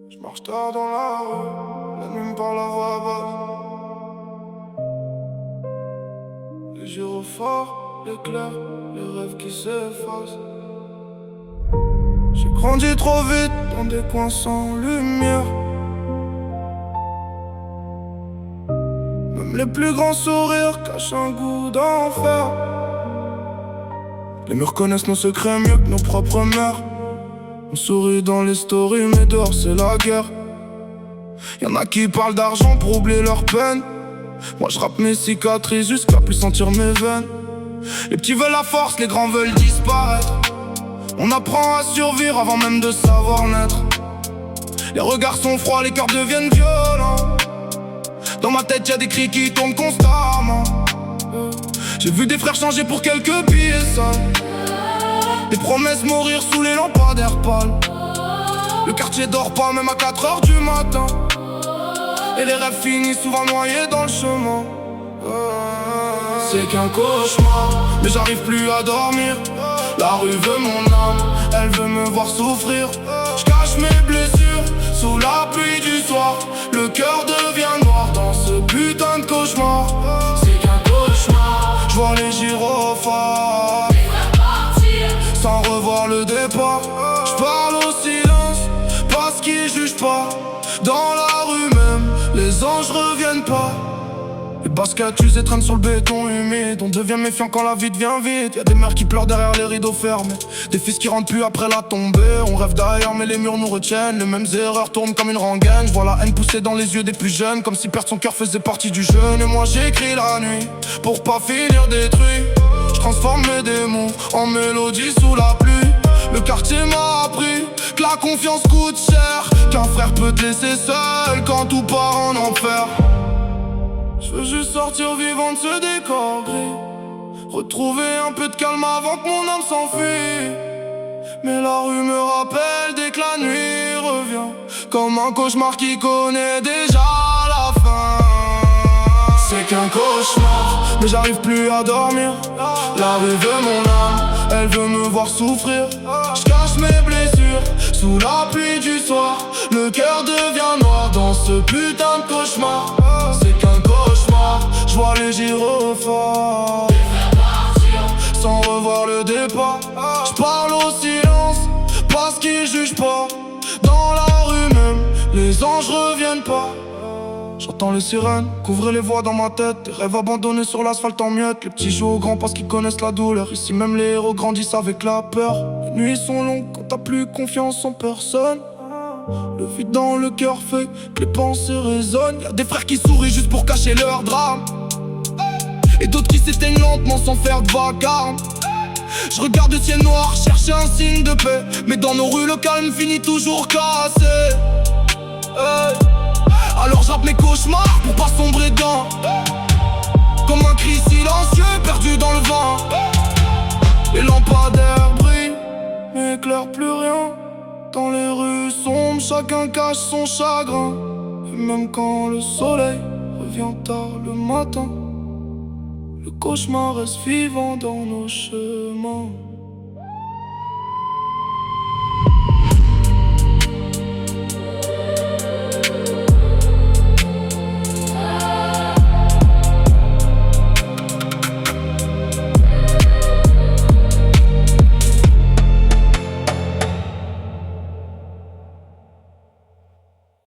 Je marche tard dans la rue, la nuit me parle à voix basse. Les gyrophares, l'éclair, les rêves qui s'effacent. J'ai grandi trop vite dans des coins sans lumière. Même les plus grands sourires cachent un goût d'enfer. Les murs connaissent nos secrets mieux que nos propres mères. On sourit dans les stories mais dehors c'est la guerre. Y'en a qui parlent d'argent pour oublier leur peine. Moi je rappe mes cicatrices jusqu'à plus sentir mes veines. Les petits veulent la force, les grands veulent disparaître. On apprend à survivre avant même de savoir naître. Les regards sont froids, les cœurs deviennent violents. Dans ma tête y'a des cris qui tombent constamment. J'ai vu des frères changer pour quelques billets sales. Des promesses mourir sous les lampadaires pâles. Le quartier dort pas même à 4h du matin. Et les rêves finissent souvent noyés dans le chemin. C'est qu'un cauchemar, mais j'arrive plus à dormir. La rue veut mon âme, elle veut me voir souffrir. J'cache mes blessures sous la pluie du soir. Le cœur devient noir dans ce putain de cauchemar. C'est qu'un cauchemar, j'vois les gyrophares sans revoir le départ. J'parle au silence parce qu'ils jugent pas. Dans la rue même, les anges reviennent pas. Les baskets usées traînent sur le béton humide. On devient méfiant quand la vie devient vide. Y'a des mères qui pleurent derrière les rideaux fermés. Des fils qui rentrent plus après la tombée. On rêve d'ailleurs mais les murs nous retiennent. Les mêmes erreurs tournent comme une rengaine. J'vois la haine pousser dans les yeux des plus jeunes, comme si perdre son cœur faisait partie du jeûne. Et moi j'écris la nuit pour pas finir détruit. Transforme mes démons en mélodie sous la pluie. Le quartier m'a appris que la confiance coûte cher, qu'un frère peut te laisser seul quand tout part en enfer. Je veux juste sortir vivant de ce décor gris, retrouver un peu de calme avant que mon âme s'enfuit. Mais la rue me rappelle dès que la nuit revient, comme un cauchemar qui connaît déjà la fin. C'est qu'un cauchemar, mais j'arrive plus à dormir. La rue veut mon âme, elle veut me voir souffrir. J'cache mes blessures sous la pluie du soir. Le cœur devient noir dans ce putain de cauchemar. C'est qu'un cauchemar, j'vois les gyrophares sans revoir le départ. J'parle au silence parce qu'ils jugent pas. Dans la rue même, les anges reviennent pas. J'entends les sirènes, couvrir les voix dans ma tête. Des rêves abandonnés sur l'asphalte en miettes. Les petits jouent aux grands parce qu'ils connaissent la douleur. Ici même les héros grandissent avec la peur. Les nuits sont longues quand t'as plus confiance en personne. Le vide dans le cœur fait que les pensées résonnent. Y'a des frères qui sourient juste pour cacher leur drame, et d'autres qui s'éteignent lentement sans faire de vacarme. Je regarde le ciel noir, chercher un signe de paix. Mais dans nos rues le calme finit toujours cassé. Alors j'rappe mes cauchemars pour pas sombrer dedans, comme un cri silencieux perdu dans le vent. Les lampadaires brillent mais éclairent plus rien. Dans les rues sombres, chacun cache son chagrin. Et même quand le soleil revient tard le matin, le cauchemar reste vivant dans nos chemins.